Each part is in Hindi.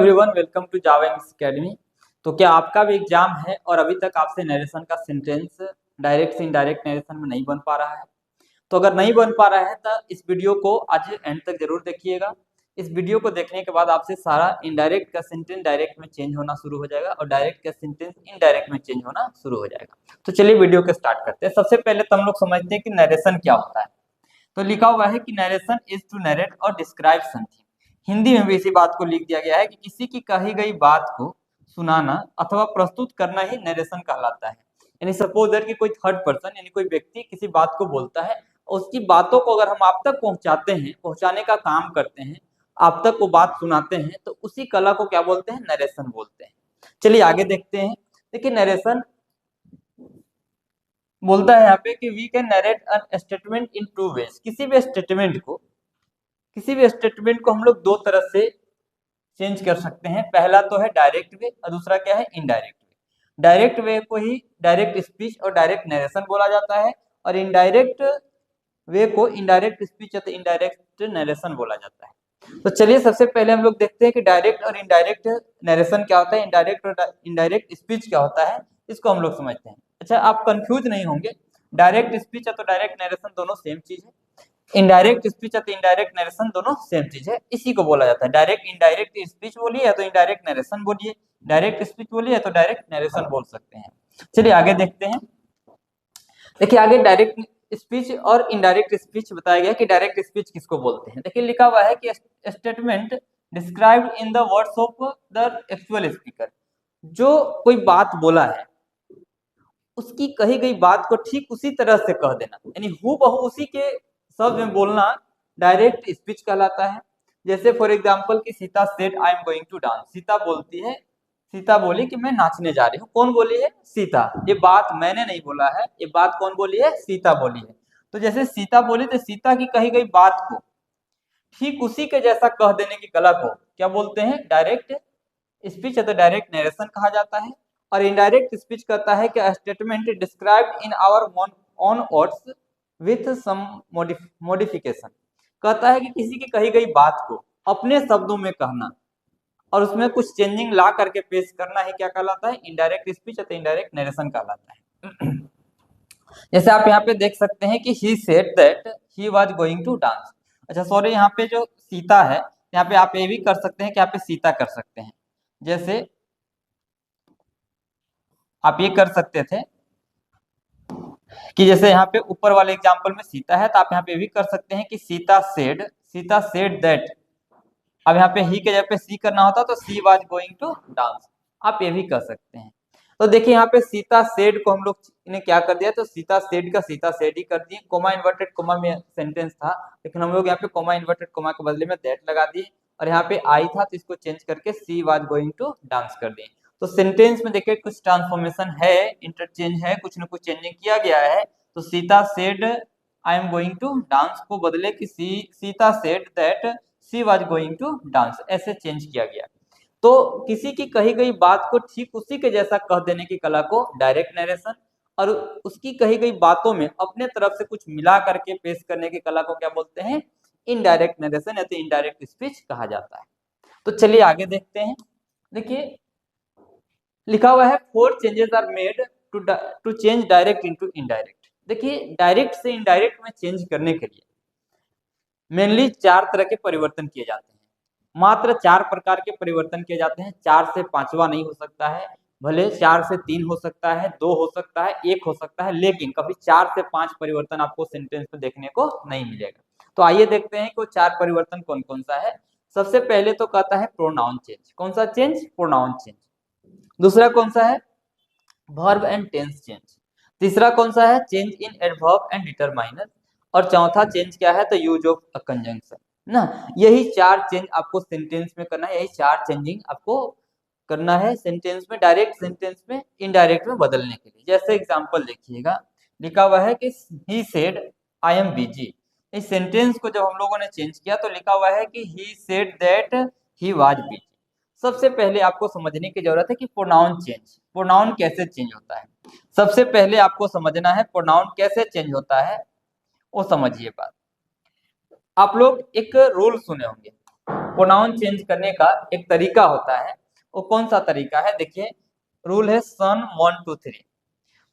Everyone, welcome to Java English academy. तो क्या आपका भी एग्जाम है और अभी तक आपसे नरेशन का सेंटेंस डायरेक्ट से इनडायरेक्ट नरेशन में नहीं बन पा रहा है? तो अगर नहीं बन पा रहा है तो इस वीडियो को आज एंड तक जरूर देखिएगा। इस वीडियो को देखने के बाद आपसे सारा इनडायरेक्ट का सेंटेंस डायरेक्ट में चेंज होना शुरू हो जाएगा और डायरेक्ट का सेंटेंस इनडायरेक्ट में चेंज होना शुरू हो जाएगा। तो चलिए वीडियो को स्टार्ट करते हैं। सबसे पहले तो हम लोग समझते हैं कि नरेशन क्या होता है। तो लिखा हुआ है कि नरेशन इज टू नरेट और डिस्क्राइब समथिंग। हिंदी में भी इसी बात को लिख दिया गया है कि किसी की कही गई बात को सुनाना अथवा प्रस्तुत करना ही नरेशन कहलाता है। यानी सपोज दैट कि कोई थर्ड पर्सन यानी कोई व्यक्ति किसी बात को बोलता है, उसकी बातों को अगर हम आप तक पहुंचाते हैं, पहुंचाने का काम करते हैं, आप तक वो बात सुनाते हैं, तो उसी कला को क्या बोलते हैं? नरेशन बोलते हैं। चलिए आगे देखते हैं। देखिए नरेशन बोलता है यहाँ पे कि we can narrate a statement in two ways. किसी भी स्टेटमेंट को हम लोग दो तरह से चेंज कर सकते हैं। पहला तो है डायरेक्ट वे और दूसरा क्या है? Indirect way. डायरेक्ट वे को ही डायरेक्ट स्पीच और डायरेक्ट नरेशन बोला जाता है और इनडायरेक्ट वे को इनडायरेक्ट स्पीच या इनडायरेक्ट नरेशन बोला जाता है। तो चलिए सबसे पहले हम लोग देखते हैं कि डायरेक्ट और इनडायरेक्ट नरेशन क्या होता है, इनडायरेक्ट और इनडायरेक्ट स्पीच क्या होता है, इसको हम लोग समझते हैं। अच्छा, आप कंफ्यूज नहीं होंगे, डायरेक्ट स्पीच या तो डायरेक्ट नरेशन दोनों सेम चीज है, इनडायरेक्ट स्पीच या तो इनडायरेक्ट नरेशन दोनों सेम चीज है। इसी को बोला जाता है डायरेक्ट इनडायरेक्ट स्पीच बोलिए या तो इनडायरेक्ट नरेशन बोलिए, डायरेक्ट स्पीच बोलिए या तो डायरेक्ट नरेशन बोल सकते हैं। चलिए आगे देखते हैं। देखिए आगे डायरेक्ट स्पीच और इनडायरेक्ट स्पीच बताया गया कि डायरेक्ट स्पीच किसको बोलते हैं। देखिए लिखा हुआ है कि statement described in the words of the actual speaker. जो कोई बात बोला है उसकी कही गई बात को ठीक उसी तरह से कह देना, यानी हूबहू उसी के शब्द में बोलना डायरेक्ट स्पीच कहलाता है। जैसे फॉर एग्जांपल कि Sita said I am going to dance. Sita बोलती है, सीता बोली कि मैं नाचने जा रही हूँ। कौन बोली है? सीता। ये बात मैंने नहीं बोला है, ये बात कौन बोली है? सीता बोली है। तो जैसे सीता बोली तो सीता की कही गई बात को ठीक उसी के जैसा कह देने की कला को क्या बोलते हैं? डायरेक्ट स्पीच या तो डायरेक्ट नरेशन कहा जाता है। और इनडायरेक्ट स्पीच कहता है कि statement described in our own words with some modification. कहता है कि किसी की कही गई बात को अपने शब्दों में कहना और उसमें कुछ चेंजिंग ला करके पेश करना ही क्या कहलाता है? इनडायरेक्ट स्पीच या तो इनडायरेक्ट नरेशन कहलाता है। जैसे आप यहाँ पे देख सकते हैं कि he said that he was going to dance. अच्छा सॉरी, यहाँ पे जो सीता है, यहाँ पे आप ये भी कर सकते हैं कि यहाँ पे सीता कर सकते हैं। जैसे आप ये कर सकते थे कि जैसे यहाँ पे ऊपर वाले एग्जांपल में सीता है, तो आप यहाँ पे भी कर सकते हैं कि सीता सेड दैट। अब यहाँ पे ही के जगह पे सी करना होता तो she was going to dance, आप ये भी कर सकते हैं। तो देखिए यहाँ पे सीता सेड को हम लोग ने क्या कर दिया, तो सीता सेड का सीता सेड ही कर दिए। कोमा इन्वर्टेड कोमा में सेंटेंस था, लेकिन हम लोग यहाँ पे कोमा इन्वर्टेड कोमा के बदले में दैट लगा दिए और यहाँ पे आई था तो इसको चेंज करके she was going to dance कर दिए। तो सेंटेंस में देखिए कुछ ट्रांसफॉर्मेशन है, इंटरचेंज है, कुछ न कुछ चेंजिंग किया गया है। तो Sita said I am going to dance को बदले कि Sita said that she was going to dance, ऐसे चेंज किया गया। तो किसी की कही गई बात को ठीक उसी के जैसा कह देने की कला को डायरेक्ट नरेशन और उसकी कही गई बातों में अपने तरफ से कुछ मिला करके पेश करने की कला को क्या बोलते हैं? इनडायरेक्ट नरेशन या तो इनडायरेक्ट स्पीच कहा जाता है। तो चलिए आगे देखते हैं। देखिए लिखा हुआ है 4 changes are made to change direct into indirect. देखिए डायरेक्ट से इनडायरेक्ट में चेंज करने के लिए मेनली 4 तरह के परिवर्तन किए जाते हैं। मात्र 4 प्रकार के परिवर्तन किए जाते हैं, 4 से 5वां नहीं हो सकता है। भले 4 से 3 हो सकता है, 2 हो सकता है, 1 हो सकता है, लेकिन कभी 4 से 5 परिवर्तन आपको सेंटेंस में देखने को नहीं मिलेगा। तो आइए देखते हैं कि वो 4 परिवर्तन कौन कौन सा है। सबसे पहले तो कहता है प्रोनाउन चेंज। कौन सा चेंज? Pronoun change. दूसरा कौन सा है? Verb and tense change. तीसरा कौन सा है? Change in adverb and determiner. और चौथा चेंज क्या है? तो यूज ऑफ अ कंजंक्शन ना। यही 4 चेंज आपको सेंटेंस में करना है, यही 4 चेंजिंग आपको करना है सेंटेंस में, डायरेक्ट सेंटेंस में इनडायरेक्ट में बदलने के लिए। जैसे एग्जांपल देखिएगा, लिखा हुआ है कि he said I am busy. इस सेंटेंस को जब हम लोगों ने चेंज किया तो लिखा हुआ है कि he said that he was busy. सबसे पहले आपको समझने की जरूरत है कि प्रोनाउन चेंज, प्रोनाउन कैसे चेंज होता है। सबसे पहले आपको समझना है प्रोनाउन कैसे चेंज होता है, वो समझिए बात। आप लोग एक रूल सुने होंगे, प्रोनाउन चेंज करने का एक तरीका होता है। वो कौन सा तरीका है? देखिए, रूल है सन 1 2 3।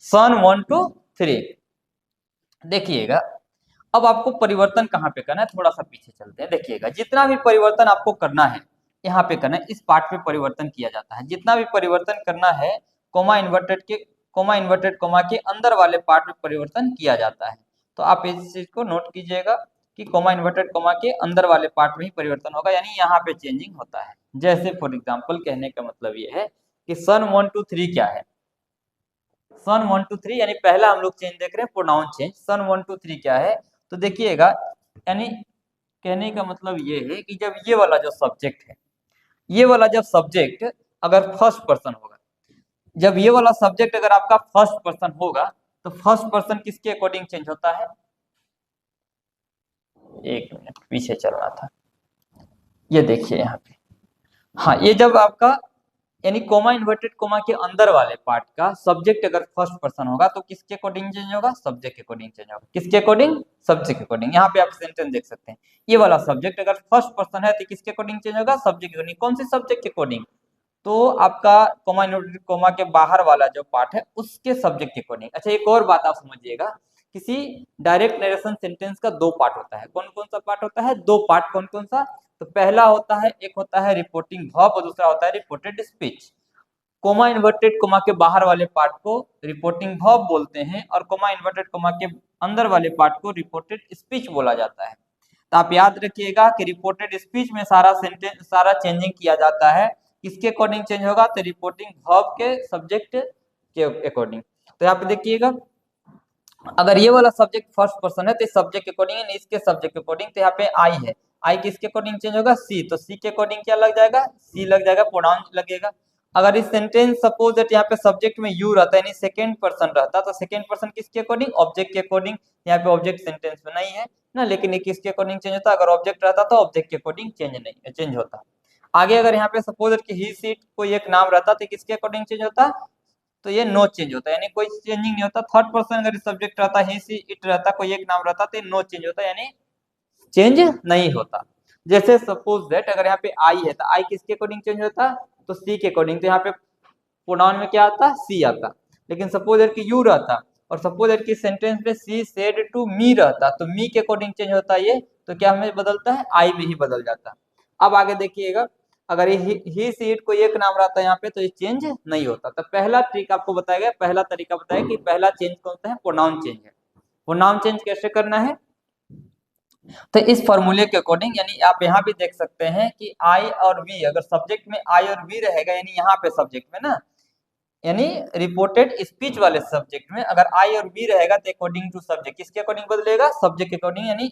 सन 1 2 3। देखिएगा, अब आपको परिवर्तन कहाँ पे करना है, थोड़ा सा पीछे चलते हैं। देखिएगा, जितना भी परिवर्तन आपको करना है यहाँ पे करना है, इस पार्ट पे परिवर्तन किया जाता है। जितना भी परिवर्तन करना है कोमा इन्वर्टेड कोमा के अंदर वाले पार्ट में परिवर्तन किया जाता है। तो आप इस चीज को नोट कीजिएगा कि कोमा इन्वर्टेड कोमा के अंदर वाले पार्ट में ही परिवर्तन होगा, यानी यहाँ पे चेंजिंग होता है। जैसे फॉर एग्जाम्पल, कहने का मतलब ये है कि सन 1 2 3 क्या है? सन 1 2 3 यानी पहला हम लोग चेंज देख रहे हैं, प्रोनाउन चेंज। सन 1 2 3 क्या है? तो देखिएगा, यानी कहने का मतलब ये है कि जब ये वाला जो सब्जेक्ट है, ये वाला जब सब्जेक्ट अगर फर्स्ट पर्सन होगा, जब ये वाला सब्जेक्ट अगर आपका फर्स्ट पर्सन होगा, तो फर्स्ट पर्सन किसके अकॉर्डिंग चेंज होता है? एक मिनट पीछे चलना था। ये देखिए यहाँ पे, हाँ, ये जब आपका यानी कोमा इन्वर्टेड कोमा के अंदर वाले पार्ट का सब्जेक्ट अगर फर्स्ट पर्सन होगा, तो किसके अकॉर्डिंग चेंज होगा? सब्जेक्ट के अकॉर्डिंग चेंज होगा। किसके अकॉर्डिंग? सब्जेक्ट के अकॉर्डिंग। यहाँ पे आप सेंटेंस देख सकते हैं, ये वाला सब्जेक्ट अगर फर्स्ट पर्सन है तो किसके अकॉर्डिंग चेंज होगा? सब्जेक्ट के अकॉर्डिंग। कौन सी सब्जेक्ट के अकॉर्डिंग? तो आपका कोमा इन्वर्टेड कोमा के बाहर वाला जो पार्ट है उसके सब्जेक्ट के अकॉर्डिंग। अच्छा, एक और बात आप समझिएगा, किसी डायरेक्ट नरेशन सेंटेंस का दो पार्ट होता है। कौन कौन सा पार्ट होता है? दो पार्ट। कौन कौन सा? तो पहला होता है, एक होता है रिपोर्टिंग वर्ब और दूसरा होता है reported speech. Coma inverted coma के बाहर वाले पार्ट को रिपोर्टिंग वर्ब बोलते हैं और कोमा इन्वर्टेड कोमा के अंदर वाले पार्ट को रिपोर्टेड स्पीच बोला जाता है। तो आप याद रखिएगा कि रिपोर्टेड स्पीच में सारा सेंटेंस, सारा चेंजिंग किया जाता है। किसके अकॉर्डिंग चेंज होगा? तो रिपोर्टिंग वर्ब के सब्जेक्ट के अकॉर्डिंग। तो यहाँ पे देखिएगा, अगर ये वाला सब्जेक्ट फर्स्ट पर्सन है तो सब्जेक्ट के अकॉर्डिंग, इसके सब्जेक्ट के अकॉर्डिंग। तो यहाँ पे आई है, आई किसके अकॉर्डिंग चेंज होगा? सी। तो सी के अकॉर्डिंग क्या लग जाएगा? सी लग जाएगा, प्रोनाउन लगेगा। अगर इस सेंटेंस सपोज दैट यहाँ पे सब्जेक्ट में यू रहता है, यानी सेकंड पर्सन रहता, तो सेकंड पर्सन किसके अकॉर्डिंग? ऑब्जेक्ट के अकॉर्डिंग। यहाँ पे ऑब्जेक्ट सेंटेंस में नहीं है ना, लेकिन ये किसके अकॉर्डिंग चेंज होता? अगर ऑब्जेक्ट रहता तो ऑब्जेक्ट के अकॉर्डिंग चेंज होता। आगे अगर यहाँ पे सपोज दैट ही सीट कोई एक नाम रहता तो किसके अकॉर्डिंग चेंज होता? तो ये नो चेंज होता है, यानी कोई चेंजिंग नहीं होता। थर्ड पर्सन अगर सब्जेक्ट रहता, ही सी इट रहता, कोई एक नाम रहता, तो नो चेंज होता, यानी चेंज नहीं होता। जैसे सपोज दैट अगर यहाँ पे आई है तो आई किसके अकॉर्डिंग चेंज होता? तो सी के अकॉर्डिंग। तो यहाँ पे प्रोनाउन में क्या आता? सी आता। लेकिन सपोज दैट कि यू रहता और सपोज दैट कि सेंटेंस में सी सेड टू मी रहता, तो मी के अकॉर्डिंग चेंज होता है ये, तो क्या हमें बदलता है? आई में ही बदल जाता। अब आगे देखिएगा, अगर ही सीट कोई एक नाम रहता है यहाँ पे, तो ये चेंज नहीं होता। तो पहला ट्रिक आपको बताया गया, पहला तरीका बताया कि पहला चेंज कौन सा है? प्रोनाउन चेंज है। प्रोनाउन चेंज कैसे करना है? तो इस फॉर्मूले के अकॉर्डिंग, यानी आप यहाँ भी देख सकते हैं कि आई और वी, अगर सब्जेक्ट में आई और वी रहेगा, यानी यहाँ पे सब्जेक्ट में ना, यानी रिपोर्टेड स्पीच वाले सब्जेक्ट में अगर आई और वी रहेगा तो अकॉर्डिंग टू सब्जेक्ट किसके अकॉर्डिंग बदलेगा? सब्जेक्ट के अकॉर्डिंग, यानी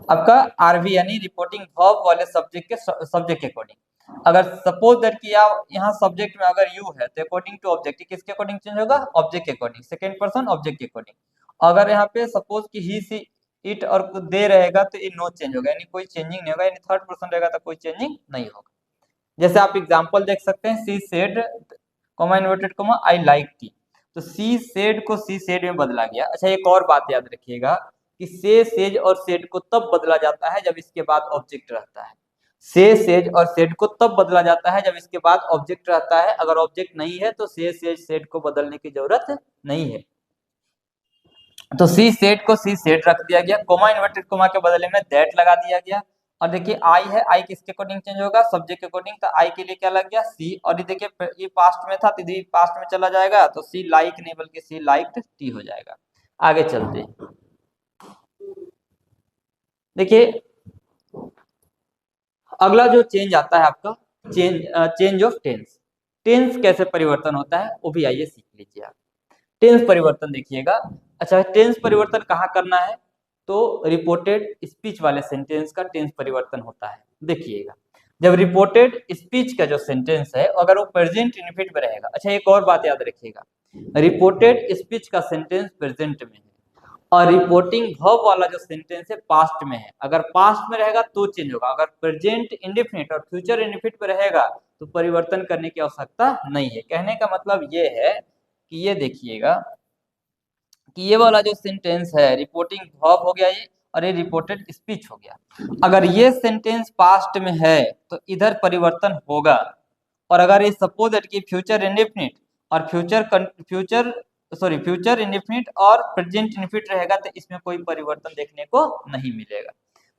आपका आरवी यानी रिपोर्टिंग वर्ब वाले सब्जेक्ट के अकॉर्डिंग। अगर सपोज दैट कि यहाँ सब्जेक्ट में अगर यू है तो अकॉर्डिंग टू ऑब्जेक्ट किसके अकॉर्डिंग चेंज होगा? ऑब्जेक्ट के अकॉर्डिंग, सेकंड पर्सन ऑब्जेक्ट के अकॉर्डिंग। अगर यहाँ पे सपोज कि ही सी इट और दे रहेगा तो ये नो चेंज होगा, यानी कोई चेंजिंग नहीं होगा, यानी थर्ड पर्सन रहेगा तो कोई चेंजिंग नहीं होगा। जैसे आप एग्जांपल देख सकते हैं, she said coma inverted coma I like T, तो सी सेड को सी सेड में बदला गया। अच्छा, एक और बात याद रखिएगा कि से, सेज और सेड को तब बदला जाता है जब इसके बाद ऑब्जेक्ट रहता है। से, सेज और सेड को तब बदला जाता है जब इसके बाद ऑब्जेक्ट रहता है। अगर ऑब्जेक्ट नहीं है तो से, सेज, सेड को बदलने की जरूरत नहीं है। तो सी सेड को सी सेड रख दिया गया, कोमा इन्वर्टेड कोमा के बदले में दैट लगा दिया गया। और देखिए आई है, आई किसके अकॉर्डिंग चेंज होगा? सब्जेक्ट के अकॉर्डिंग। तो आई के लिए क्या लग गया? सी। और ये देखिए ये पास्ट में था तो पास्ट में चला जाएगा, तो सी लाइक नहीं बल्कि सी लाइक्ड टी हो जाएगा। आगे चलते हैं, देखिए अगला जो चेंज आता है आपका चेंज ऑफ टेंस। टेंस कैसे परिवर्तन होता है वो भी आइए सीख लीजिए आप। टेंस परिवर्तन देखिएगा। अच्छा, टेंस परिवर्तन कहाँ करना है? तो रिपोर्टेड स्पीच वाले सेंटेंस का टेंस परिवर्तन होता है। देखिएगा, जब रिपोर्टेड स्पीच का जो सेंटेंस है अगर वो प्रेजेंट इनफिनिटिव में रहेगा। अच्छा, एक और बात याद रखिएगा, रिपोर्टेड स्पीच का सेंटेंस प्रेजेंट में है और रिपोर्टिंग वर्ब वाला जो सेंटेंस है पास्ट में है। अगर पास्ट में रहेगा तो चेंज होगा, अगर प्रेजेंट इंडेफिनिट और फ्यूचर इंडेफिनिट में रहेगा तो परिवर्तन करने की आवश्यकता नहीं है। कहने का मतलब ये है कि ये देखिएगा कि ये वाला जो सेंटेंस है रिपोर्टिंग वर्ब हो गया ये, और ये रिपोर्टेड स्पीच हो गया। अगर ये सेंटेंस पास्ट में है तो इधर परिवर्तन होगा, और अगर ये सपोज दैट कि फ्यूचर इंडेफिनिट और फ्यूचर इंडेफिनिट और प्रेजेंट इंडेफिनिट रहेगा तो इसमें कोई परिवर्तन देखने को नहीं मिलेगा।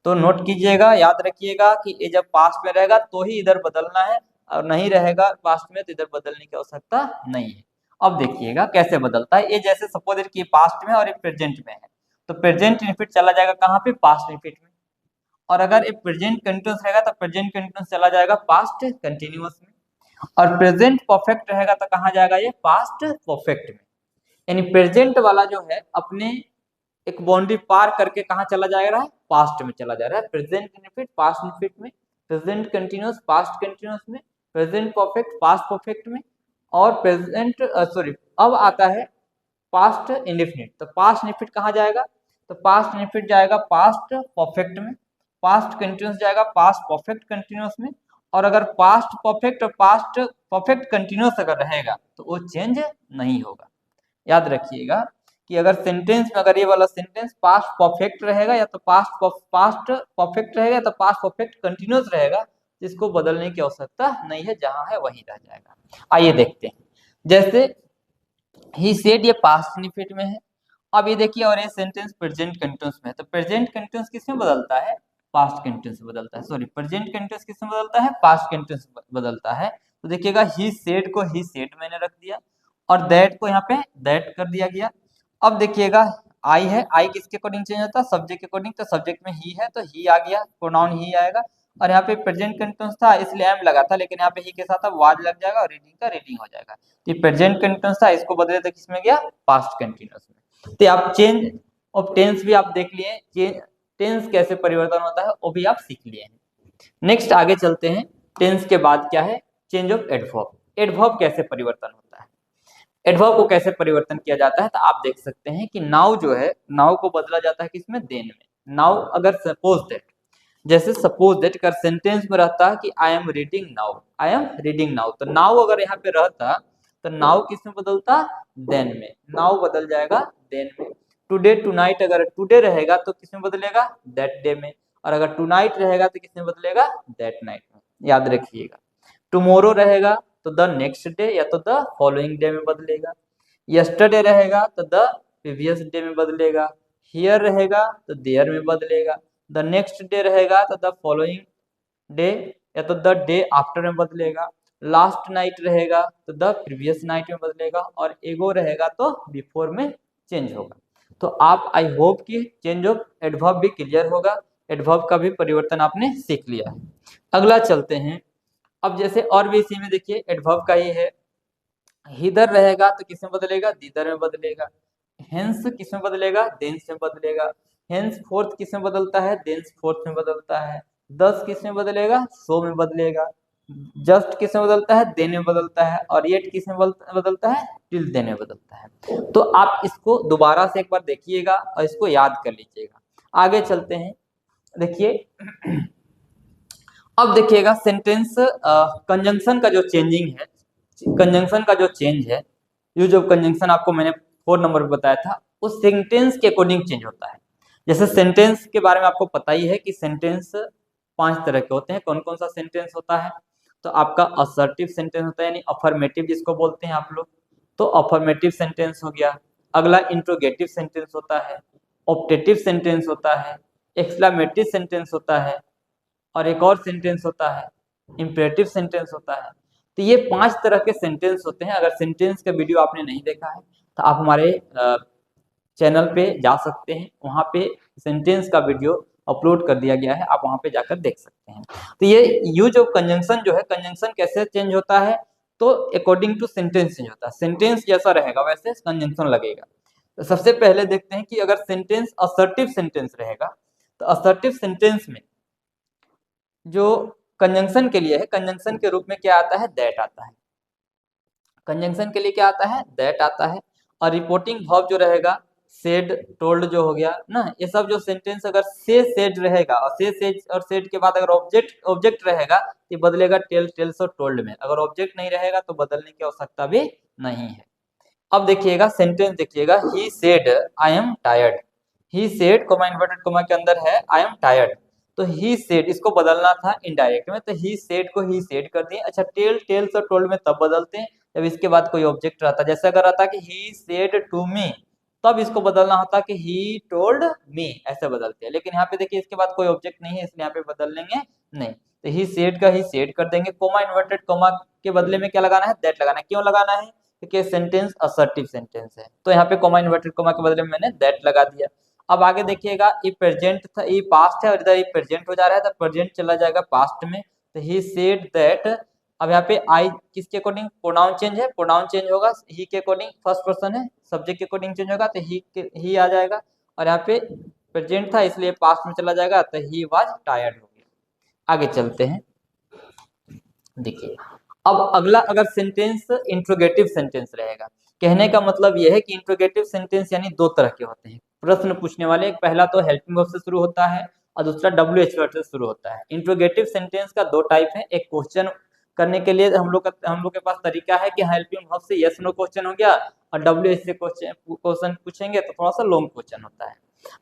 तो नोट कीजिएगा, याद रखिएगा कि ये जब पास्ट में रहेगा तो ही इधर बदलना है, और नहीं रहेगा पास्ट में तो इधर बदलने की आवश्यकता नहीं है। अब देखिएगा कैसे बदलता है। ये जैसे सपोज कि पास्ट में और ये प्रेजेंट में है, तो प्रेजेंट इनफिट चला जाएगा कहाँ पे, पास्ट इनफिट में। और अगर ये प्रेजेंट कंटिन्यूअस रहेगा तो प्रेजेंट कंटिन्यूअस चला जाएगा पास्ट कंटिन्यूअस में, और प्रेजेंट परफेक्ट रहेगा तो कहाँ जाएगा, ये पास्ट परफेक्ट में। यानी प्रेजेंट वाला जो है अपने एक बाउंड्री पार करके कहाँ चला जा रहा है, पास्ट में चला जा रहा है। प्रेजेंट इनफिट पास्ट इनफिट में, प्रेजेंट कंटिन्यूअस पास्ट कंटिन्यूअस में, प्रेजेंट परफेक्ट पास्ट परफेक्ट में, और प्रेजेंट अब आता है पास्ट इंडेफिनिट। तो पास्ट इंडेफिनिट कहाँ जाएगा, तो पास्ट इंडेफिनिट जाएगा पास्ट परफेक्ट में, पास्ट कंटिन्यूअस जाएगा पास्ट परफेक्ट कंटिन्यूअस में। और अगर पास्ट परफेक्ट और पास्ट परफेक्ट कंटिन्यूअस अगर रहेगा तो वो चेंज नहीं होगा। याद रखिएगा कि अगर सेंटेंस में अगर ये वाला सेंटेंस पास्ट परफेक्ट रहेगा या तो पास्ट परफेक्ट रहेगा या तो पास्ट परफेक्ट कंटिन्यूअस रहेगा, जिसको बदलने की आवश्यकता नहीं है, जहां है वहीं रह जाएगा। आइए देखते हैं, जैसे ही सेड ये पास्ट इंडेफिनिट में है। अब ये देखिए, और ये सेंटेंस प्रेजेंट कंटिन्यूअस में है, तो प्रेजेंट कंटिन्यूअस किसमें बदलता है, पास्ट कंटिन्यूअस में बदलता है। सॉरी, प्रेजेंट कंटिन्यूअस किसमें बदलता है, पास्ट कंटिन्यूअस बदलता है। तो देखिएगा ही सेड को ही सेड मैंने रख दिया, और दैट को यहाँ पे दैट कर दिया गया। अब देखिएगा आई है, आई किसके अकॉर्डिंग चेंज होता है, सब्जेक्ट के अकॉर्डिंग। तो सब्जेक्ट में ही है तो ही आ गया, प्रोनाउन ही आएगा। और यहाँ पे प्रेजेंट कंटिन्यूअस था इसलिए एम लगा था, लेकिन यहाँ पे ही के साथ अब वाज लग जाएगा और रीडिंग का रीडिंग हो जाएगा। तो प्रेजेंट कंटिन्यूअस था, इसको बदले तो किसमें गया, पास्ट कंटिन्यूअस में। तो आप चेंज ऑफ टेंस भी आप देख लिए, टेंस कैसे परिवर्तन होता है वो भी आप सीख लिए हैं। नेक्स्ट आगे चलते हैं, टेंस के बाद क्या है, चेंज ऑफ एडवर्ब। एडवर्ब कैसे परिवर्तन होता है, एडवर्ब को कैसे परिवर्तन किया जाता है, तो आप देख सकते हैं कि नाउ जो है, नाउ को बदला जाता है किसमें, देन में। नाउ अगर सपोज दैट, जैसे सपोज दैट अगर सेंटेंस में रहता है कि I am reading now, I am reading now, तो नाउ अगर यहाँ पे रहता तो नाउ किस में बदलता, देन में। नाउ बदल जाएगा देन में। टुडे टू नाइट अगर टुडे रहेगा तो किस में बदलेगा, दैट डे में। और अगर टू नाइट रहेगा तो किस में बदलेगा, दैट नाइट में। याद रखिएगा, टुमारो रहेगा तो द नेक्स्ट डे या तो द फॉलोइंग डे में बदलेगा। यस्टरडे रहेगा तो द प्रीवियस डे में बदलेगा। हियर रहेगा तो देयर में बदलेगा। द नेक्स्ट डे रहेगा तो द फॉलोइंग डे या तो द डे आफ्टर में बदलेगा। लास्ट नाइट रहेगा तो द प्रीवियस नाइट में बदलेगा। और एगो रहेगा तो बिफोर में चेंज होगा। तो आप आई होप कि चेंज ऑफ एडवर्ब भी क्लियर होगा, एडवर्ब का भी परिवर्तन आपने सीख लिया है। अगला चलते हैं, अब जैसे और भी इसी में देखिए एडवर्ब का ही है, हिदर रहेगा तो किस में बदलेगा, दीदर में बदलेगा। हेंस किस में बदलेगा, देंस में बदलेगा। हेंस फोर्थ किस में बदलता है, देंस फोर्थ में बदलता है। दस किस में बदलेगा, सो में बदलेगा। जस्ट किस में बदलता है, देन में बदलता है। और येट किस में बदलता है, टिल देन में बदलता है। तो आप इसको दोबारा से एक बार देखिएगा और इसको याद कर लीजिएगा। आगे चलते हैं, देखिए अब देखिएगा सेंटेंस कंजंक्शन का जो चेंजिंग है, कंजंक्शन का जो चेंज है, यूज ऑफ कंजंक्शन आपको मैंने 4 नंबर पे बताया था, उस सेंटेंस के अकॉर्डिंग चेंज होता है। जैसे सेंटेंस के बारे में आपको पता ही है कि सेंटेंस 5 तरह के होते हैं। कौन कौन सा सेंटेंस होता है, तो आपका असर्टिव सेंटेंस होता है, यानी अफर्मेटिव जिसको बोलते हैं आप लोग, तो अफर्मेटिव सेंटेंस हो गया। अगला इंट्रोगेटिव सेंटेंस होता है, ऑप्टेटिव सेंटेंस होता है, एक्सक्लेमेटिव सेंटेंस होता है, और एक और सेंटेंस होता है इंपेरेटिव सेंटेंस होता है। तो ये 5 तरह के सेंटेंस होते हैं। अगर सेंटेंस का वीडियो आपने नहीं देखा है तो आप हमारे चैनल पे जा सकते हैं, वहाँ पे सेंटेंस का वीडियो अपलोड कर दिया गया है, आप वहाँ पे जाकर देख सकते हैं। तो ये यूज ऑफ कंजंक्शन जो है, कंजंक्शन कैसे चेंज होता है, तो अकॉर्डिंग टू सेंटेंस चेंज होता है। सेंटेंस जैसा रहेगा वैसे कंजंक्शन लगेगा। तो सबसे पहले देखते हैं कि अगर सेंटेंस असर्टिव सेंटेंस रहेगा तो असर्टिव सेंटेंस में जो कंजंक्शन के लिए है, कंजंक्शन के रूप में क्या आता है, दैट आता है। कंजंक्शन के लिए क्या आता है, दैट आता है। और रिपोर्टिंग वर्ब जो रहेगा, सेड टोल्ड जो हो गया ना, ये सब जो सेंटेंस अगर से सेड रहेगा और से सेड और सेड के बाद अगर ऑब्जेक्ट रहेगा तो बदलेगा टेल टेल्स और टोल्ड में। अगर ऑब्जेक्ट नहीं रहेगा तो बदलने की आवश्यकता भी नहीं है। अब देखिएगा सेंटेंस, देखिएगा he said I am tired, he said coma inverted coma के अंदर है आई एम टायर्ड, तो ही सेड इसको बदलना था इनडायरेक्ट में, तो ही सेड को ही सेड कर दिए। अच्छा, टेल टेल्स और टोल्ड में तब बदलते हैं जब इसके बाद कोई ऑब्जेक्ट रहता, जैसे अगर रहता कि ही सेड टू मी, तब इसको बदलना होता कि ही टोल्ड मी, ऐसे बदलते हैं। लेकिन यहाँ पे देखिए इसके बाद कोई ऑब्जेक्ट नहीं है, इसलिए यहाँ पे बदल लेंगे नहीं, तो ही सेड का ही सेड कर देंगे। कोमा इन्वर्टेड कोमा के बदले में क्या लगाना है, दैट लगाना है। क्यों लगाना है, क्योंकि सेंटेंस असर्टिव सेंटेंस है, तो यहाँ पे कोमा इन्वर्टेड कोमा के बदले में मैंने दैट लगा दिया। अब आगे देखिएगा, ये प्रेजेंट था, ये पास्ट है और इधर ये प्रेजेंट हो जा रहा है, तो प्रेजेंट चला जाएगा पास्ट में, तो ही सेड दैट। अब यहाँ पे आई किसके अकॉर्डिंग, प्रोनाउन चेंज है, प्रोनाउन चेंज होगा, ही के अकॉर्डिंग फर्स्ट पर्सन है, सब्जेक्ट के अकॉर्डिंग चेंज होगा, तो ही आ जाएगा। और यहाँ पे प्रेजेंट था इसलिए पास्ट में चला जाएगा, तो ही वाज टायर्ड हो गया। आगे चलते हैं, देखिए अब अगला अगर सेंटेंस इंट्रोगेटिव सेंटेंस रहेगा, कहने का मतलब यह है कि इंट्रोगेटिव सेंटेंस यानी दो तरह के होते हैं, प्रश्न पूछने वाले। एक पहला तो हेल्पिंग वर्ब से शुरू होता है और दूसरा WH वर्ड से शुरू होता है। इंट्रोगेटिव सेंटेंस का दो टाइप है, एक क्वेश्चन करने के लिए हम लोग के पास तरीका है कि हेल्पिंग वर्ब से यस नो क्वेश्चन हो गया, और WH से क्वेश्चन पूछेंगे तो थोड़ा सा लॉन्ग क्वेश्चन होता है।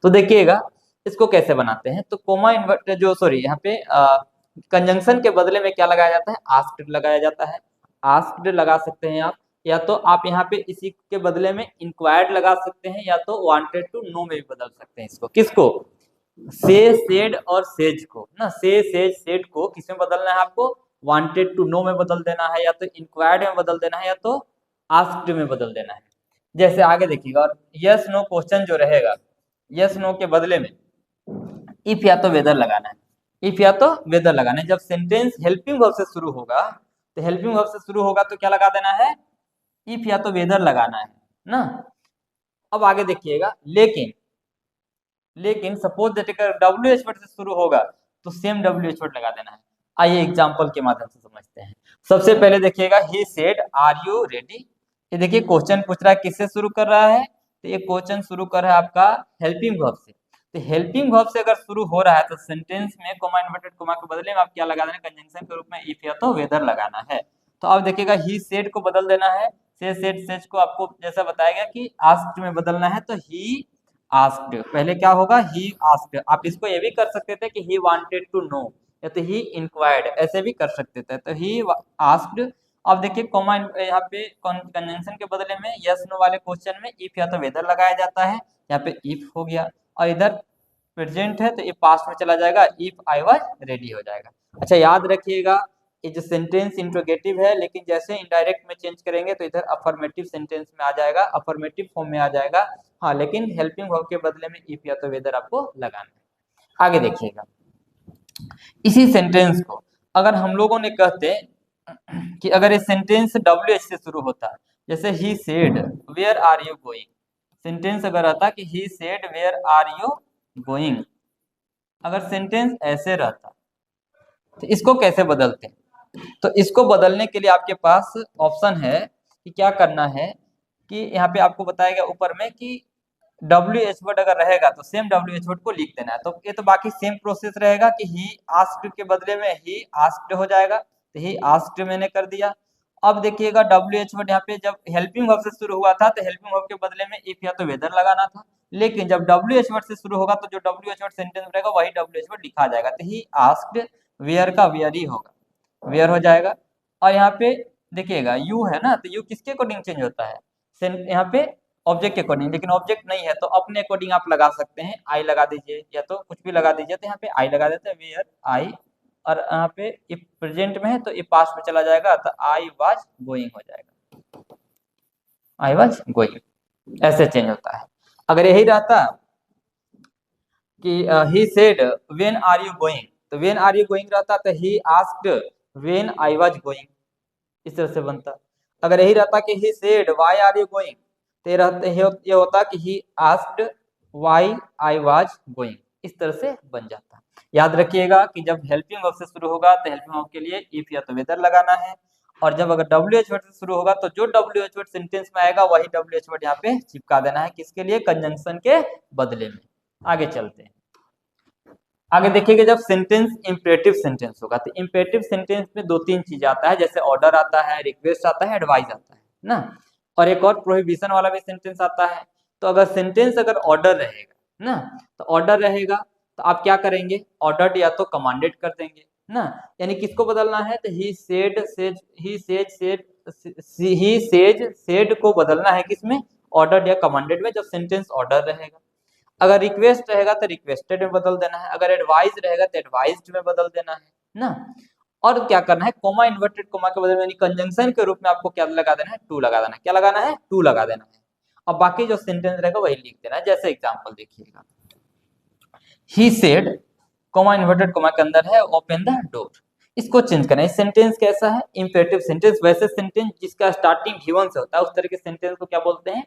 तो देखिएगा इसको कैसे बनाते हैं, तो कोमा इन्वर्ट जो सॉरी यहाँ पे कंजंक्शन के बदले में क्या लगाया जाता है, आस्क्ड लगाया जाता है। आस्क्ड लगा सकते हैं आप, या तो आप यहाँ पे इसी के बदले में इंक्वायर्ड लगा सकते हैं, या तो वांटेड टू नो में भी बदल सकते हैं इसको। किसको, से सेड और सेज को ना, से सेज सेड को किस में बदलना है आपको, वांटेड टू नो में बदल देना है, या तो इंक्वायर्ड में बदल देना है, या तो आस्क्ड में बदल देना है। जैसे आगे देखिएगा, और यस नो क्वेश्चन जो रहेगा, यस नो के बदले में इफ या तो वेदर लगाना है, इफ या तो वेदर लगाना है। जब सेंटेंस हेल्पिंग वर्ब से शुरू होगा, तो हेल्पिंग वर्ब से शुरू होगा तो क्या लगा देना है, इफ या तो वेदर लगाना है ना। अब आगे देखिएगा, लेकिन सपोज दैट अगर WH वर्ड से शुरू होगा तो सेम WH वर्ड लगा देना है। आइए एग्जांपल के माध्यम से समझते हैं। सबसे पहले देखिएगा, he said are you ready. ये देखिए क्वेश्चन पूछ रहा है, किससे शुरू कर रहा है, तो ये क्वेश्चन शुरू कर रहा है आपका हेल्पिंग वर्ब से। तो हेल्पिंग वर्ब से अगर शुरू हो रहा है तो सेंटेंस में कोमा इन्वर्टेड कोमा के बदले में आप क्या लगा देना, कंजंक्शन के रूप में इफ या तो वेदर लगाना है। तो अब देखिएगा, ही सेड को बदल देना है, से सेड सेज को आपको जैसा बताया गया कि आस्क्ड में बदलना है, तो ही आस्क्ड पहले क्या होगा, ही आस्क्ड। आप इसको ये भी कर सकते थे कि ही वांटेड टू नो, या तो ही इंक्वायर्ड, ऐसे भी कर सकते थे, तो ही आस्क्ड। अब देखिए कोमा यहाँ पे कंजंक्शन के बदले में यस नो वाले क्वेश्चन में इफ या तो वेदर लगाया जाता है, यहाँ पे इफ हो गया, और इधर प्रेजेंट है तो ये पास्ट में चला जाएगा, इफ आई वाज रेडी हो जाएगा। अच्छा याद रखिएगा, ये जो सेंटेंस इंट्रोगेटिव है, लेकिन जैसे इनडायरेक्ट में चेंज करेंगे तो इधर अफर्मेटिव सेंटेंस में आ जाएगा, अफर्मेटिव फॉर्म में आ जाएगा। हाँ, लेकिन हेल्पिंग वर्ब के बदले में इफ या तो वेदर आपको लगाना है। आगे देखिएगा, इसी सेंटेंस को अगर हम लोगों ने कहते कि अगर ये सेंटेंस WH से शुरू होता, जैसे he said where are you going, sentence अगर आता कि he said where are you going, अगर सेंटेंस ऐसे रहता तो इसको कैसे बदलते हैं, तो इसको बदलने के लिए आपके पास ऑप्शन है कि क्या करना है, कि यहाँ पे आपको बताया गया ऊपर में कि WH वर्ड अगर रहेगा तो सेम WH वर्ड को लिख देना है। तो ये तो बाकी सेम प्रोसेस रहेगा कि ही आस्क्ड के बदले में ही आस्क्ड हो जाएगा, तो ही आस्क्ड मैंने कर दिया। अब देखिएगा WH वर्ड यहाँ पे जब हेल्पिंग वर्ब से शुरू हुआ था तो हेल्पिंग वर्ब के बदले में इफ या तो वेदर लगाना था, लेकिन जब WH वर्ड से शुरू होगा तो जो WH वर्ड सेंटेंस में रहेगा वही WH वर्ड लिखा जाएगा, तो ही आस्क्ड वेयर का वेयर ही होगा, वेयर हो जाएगा। और यहाँ पे देखिएगा यू है ना, तो यू किसके अकॉर्डिंग चेंज होता है, यहाँ पे ऑब्जेक्ट के अकॉर्डिंग, लेकिन ऑब्जेक्ट नहीं है तो अपने अकॉर्डिंग आप लगा सकते हैं, आई लगा दीजिए या तो कुछ भी लगा दीजिए, तो यहाँ पे आई लगा देते हैं, वेयर आई। और यहाँ पे इफ प्रेजेंट में है तो इफ पास्ट में चला जाएगा, तो आई वाज गोइंग हो जाएगा, आई वाज गोइंग, ऐसे चेंज होता है। अगर यही रहता कि he said when are you going, तो व्हेन आर यू गोइंग रहता तो he asked when I was going, इस तरह से बनता। अगर यही रहता कि he said why are you going, तो ये होता कि he asked why I was going, इस तरह से बन जाता। याद रखिएगा कि जब हेल्पिंग वर्ब से शुरू होगा तो हेल्पिंग वर्ब के लिए इफ या तो वेदर लगाना है, और जब अगर WH वर्ड से शुरू होगा तो जो WH वर्ड सेंटेंस में आएगा वही WH वर्ड यहाँ पे चिपका देना है, किसके लिए, कंजंक्शन के बदले में। आगे चलते हैं, आगे देखिएगा जब सेंटेंस इंपेरेटिव सेंटेंस होगा तो इंपेरेटिव सेंटेंस में दो तीन चीज आता है, जैसे ऑर्डर आता है, रिक्वेस्ट आता है, एडवाइस आता है ना, और एक और प्रोहिबिशन वाला भी सेंटेंस आता है। तो अगर सेंटेंस अगर ऑर्डर रहेगा ना, तो ऑर्डर रहेगा तो आप क्या करेंगे, ऑर्डर्ड या तो कमांडेड कर देंगे ना, यानी किसको बदलना है, तो he said says, he says said को बदलना है किसमें, ऑर्डर्ड या कमांडेड में, जब सेंटेंस ऑर्डर रहेगा। अगर रिक्वेस्ट रहेगा तो रिक्वेस्टेड में बदल देना है, अगर एडवाइज रहेगा तो एडवाइज्ड में बदल देना है ना। और क्या करना है, कोमा इन्वर्टेड कोमा के बदले में कंजंक्शन के रूप में आपको क्या लगा देना है, टू लगा देना है, क्या लगाना है, टू लगा देना है। अब बाकी जो सेंटेंस रहेगा वही लिख देना है। जैसे एग्जांपल देखिएगा, he said coma inverted coma के अंदर है ओपन द डोर, इसको चेंज करना है। सेंटेंस कैसा है, इंपेरेटिव सेंटेंस। वैसे सेंटेंस जिसका स्टार्टिंग गिवन से होता है उस तरह के सेंटेंस को क्या बोलते हैं,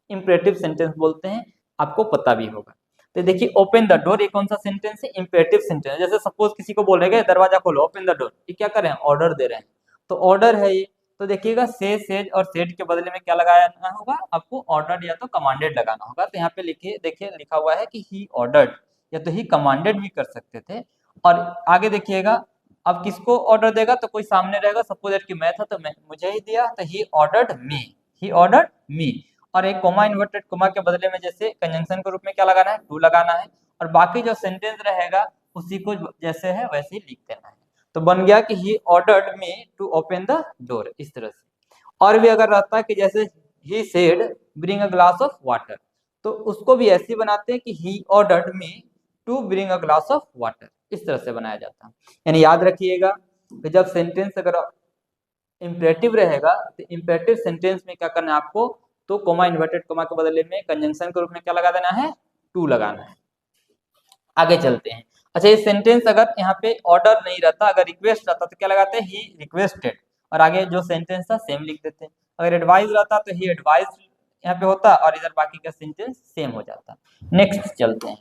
इंपेरेटिव सेंटेंस बोलते हैं, आपको पता भी होगा। तो देखिए ओपन द डोर, ये कौन सा सेंटेंस है, इंपेरेटिव सेंटेंस। जैसे सपोज किसी को बोल रहे हैं दरवाजा खोलो, ओपन द डोर, ये क्या कर रहे हैं, ऑर्डर दे रहे हैं, तो ऑर्डर है ये। तो देखिएगा सेज और सेड के बदले में क्या लगाना होगा आपको, ऑर्डर्ड या तो कमांडेड लगाना होगा। तो यहाँ पे लिखिए, देखिए लिखा हुआ है कि ही ऑर्डर्ड, या तो ही कमांडेड भी कर सकते थे। और आगे देखिएगा, अब किसको ऑर्डर देगा, तो कोई सामने रहेगा, सपोज दैट कि मैं था तो मैं मुझे ही दिया, तो ही ऑर्डर्ड मी, ही ऑर्डर्ड मी। और एक कोमा इन्वर्टेड कोमा के बदले में जैसे कंजंक्शन के रूप में क्या लगाना है, टू लगाना है, और बाकी जो सेंटेंस रहेगा उसी को जैसे है वैसे ही लिख देना है। तो बन गया कि he ordered me to open the door, इस तरह से। और भी अगर रहता है कि जैसे he said bring a glass of water, तो उसको भी ऐसे बनाते हैं कि he ordered me to bring a glass of water, इस तरह से बनाया जाता है। यानी याद रखिएगा कि जब सेंटेंस अगर इंपेरेटिव रहेगा तो इंपेरेटिव सेंटेंस में क्या करना है आपको, तो कोमा इन्वर्टेड कोमा के बदले में कंजंक्शन के रूप में क्या लगा देना है, टू लगाना है। आगे चलते हैं। अच्छा, ये सेंटेंस अगर यहाँ पे ऑर्डर नहीं रहता, अगर रिक्वेस्ट रहता तो क्या लगाते हैं, ही रिक्वेस्टेड, और आगे जो सेंटेंस था सेम लिख देते हैं। अगर एडवाइस रहता तो ही एडवाइस यहाँ पे होता, और इधर बाकी का सेंटेंस सेम हो जाता। नेक्स्ट चलते हैं,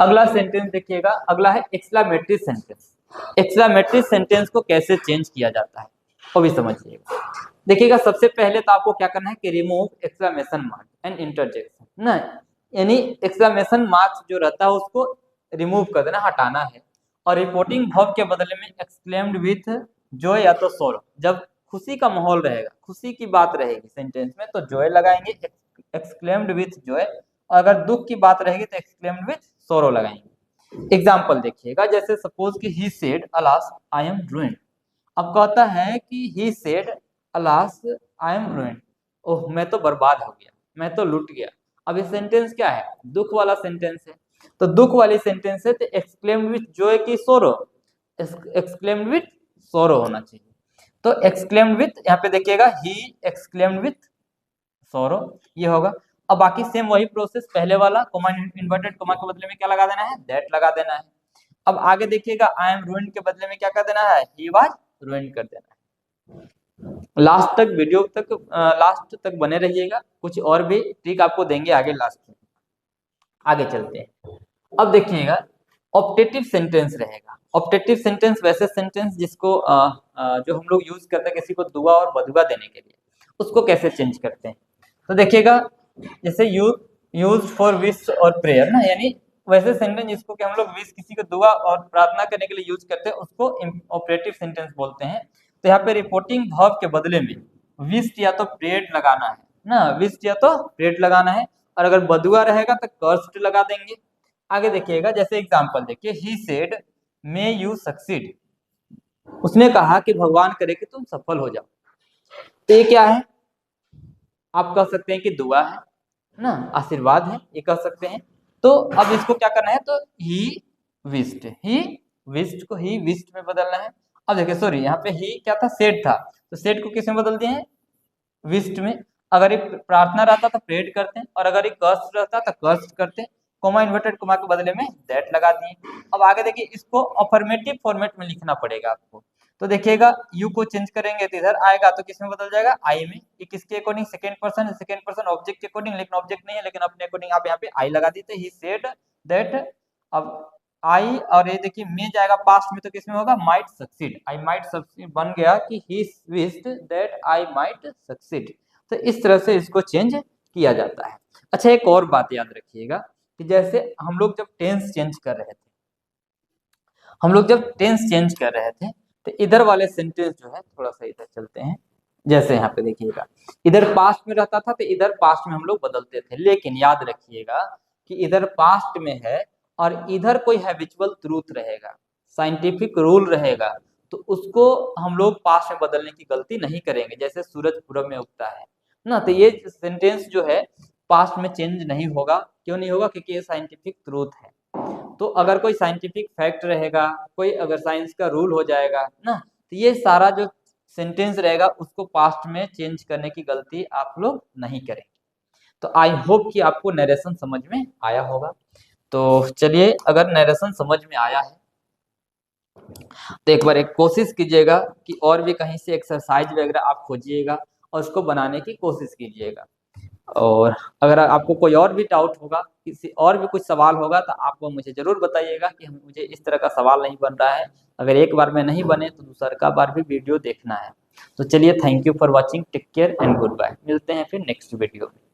अगला सेंटेंस देखिएगा, अगला है एक्सक्लामेटरी सेंटेंस। एक्सक्लामेटरी सेंटेंस को कैसे चेंज किया जाता है वो भी समझिएगा। देखिएगा, सबसे पहले तो आपको क्या करना है कि remove exclamation mark and interjection ना, यानी एक्सक्लामेशन मार्क्स जो रहता है उसको रिमूव कर देना, हटाना है। और रिपोर्टिंग वर्ब के बदले में एक्सक्लेम्ड विथ जॉय या तो सोरो, जब खुशी का माहौल रहेगा, खुशी की बात रहेगी सेंटेंस में तो जॉय लगाएंगे, एक्सक्लेम्ड विथ जॉय, और अगर दुख की बात रहेगी तो एक्सक्लेम्ड विथ सोरो लगाएंगे। एग्जाम्पल देखिएगा, जैसे सपोज कि he said alas I am ruined. अब कहता है कि he said alas I am ruined, ओह मैं तो बर्बाद हो गया, मैं तो लुट गया। अब ये सेंटेंस क्या है, दुख वाला सेंटेंस है, तो दुख वाली सेंटेंस है तो एक्सक्लेम्ड विथ जॉय की सोरो, एक्सक्लेम्ड विथ सोरो होना चाहिए। तो एक्सक्लेम्ड विथ, यहाँ पे देखिएगा ही एक्सक्लेम्ड विथ सोरो, ये होगा। अब बाकी सेम वही प्रोसेस पहले वाला, कोमा इन्वर्टेड कोमा के बदले में क्या लगा देना है, दैट लगा देना है। अब आगे देखिएगा, आई एम रूइंड के बदले में क्या कर देना है, ही वाज रूइंड कर देना है। लास्ट तक वीडियो तक लास्ट तक बने रहिएगा, कुछ और भी ट्रिक आपको देंगे आगे लास्ट में। आगे चलते हैं। अब देखिएगा, ऑप्टेटिव सेंटेंस रहेगा। ऑप्टेटिव सेंटेंस वैसे सेंटेंस जिसको जो हम लोग यूज करते हैं किसी को दुआ और बदुआ देने के लिए, उसको कैसे चेंज करते हैं। तो देखिएगा, जैसे यूज फॉर विश और प्रेयर ना, यानी वैसे सेंटेंस जिसको कि हम लोग विश, किसी को दुआ और प्रार्थना करने के लिए यूज करते हैं, उसको ऑपरेटिव सेंटेंस बोलते हैं। तो यहाँ पे रिपोर्टिंग वर्ब के बदले में विश या तो प्रेयर्ड लगाना है ना, विश या तो प्रेयर्ड लगाना है, और अगर बदुआ रहेगा तो कर्स्ड लगा देंगे। आगे देखिएगा, जैसे एग्जांपल देखिए, he said may you succeed, उसने कहा कि भगवान करे कि तुम सफल हो जाओ। तो ये क्या है, आप कह सकते हैं कि दुआ है ना, आशीर्वाद है, ये कह सकते हैं। तो अब इसको क्या करना है, तो ही विश्ड को ही विश्ड में बदलना है। अब देखिए, सॉरी यहाँ पे ही क्या था, सेड था, तो सेड को किस में बदल दिए हैं, विश्ड में। अगर एक प्रार्थना रहता तो प्रेड करते हैं, और अगर एक कर्स रहता तो कर्स करते हैं। कोमा इन्वर्टेड कोमा के बदले में दैट लगा दिए। अब आगे देखिए, इसको अफर्मेटिव फॉर्मेट में लिखना पड़ेगा आपको। तो देखिएगा, यू को चेंज करेंगे तो इधर आएगा, तो किसमें बदल जाएगा, आई में। ये किसके अकॉर्डिंग, सेकंड पर्सन ऑब्जेक्ट के अकॉर्डिंग, लेकिन ऑब्जेक्ट नहीं है, लेकिन अपने अकॉर्डिंग आप यहाँ पे आई लगा देते, ही सेड दैट। अब आई और ये देखिए में जाएगा पास्ट में, तो किसमें होगा, might succeed, I might succeed बन गया कि he wished that I might succeed. तो इस तरह से इसको चेंज किया जाता है। अच्छा, एक और बात याद रखिएगा कि जैसे हम लोग जब टेंस चेंज कर रहे थे, तो इधर वाले सेंटेंस जो है, थोड़ा सा इधर चलते हैं। जैसे यहाँ पे देखिएगा, इधर पास्ट में रहता था तो इधर पास्ट में हम लोग बदलते थे, लेकिन याद रखिएगा कि इधर पास्ट में है और इधर कोई हैबिचुअल ट्रूथ रहेगा, साइंटिफिक रूल रहेगा, तो उसको हम लोग पास्ट में बदलने की गलती नहीं करेंगे। जैसे सूरज पूरब में उगता है ना, तो ये सेंटेंस जो है पास्ट में चेंज नहीं होगा। क्यों नहीं होगा? क्योंकि ये साइंटिफिक ट्रूथ है। तो अगर कोई साइंटिफिक फैक्ट रहेगा, कोई अगर साइंस का रूल हो जाएगा ना, तो ये सारा जो सेंटेंस रहेगा उसको पास्ट में चेंज करने की गलती आप लोग नहीं करेंगे। तो आई होप कि आपको नरेशन समझ में आया होगा। तो चलिए, अगर नरेशन समझ में आया है तो एक बार एक कोशिश कीजिएगा कि और भी कहीं से एक्सरसाइज वगैरह आप खोजिएगा और उसको बनाने की कोशिश कीजिएगा। और अगर आपको कोई और भी डाउट होगा, किसी और भी कुछ सवाल होगा, तो आप वो मुझे ज़रूर बताइएगा कि मुझे इस तरह का सवाल नहीं बन रहा है। अगर एक बार में नहीं बने तो दूसरा बार भी वीडियो देखना है। तो चलिए, thank you for watching, take care and goodbye. मिलते हैं फिर नेक्स्ट वीडियो में।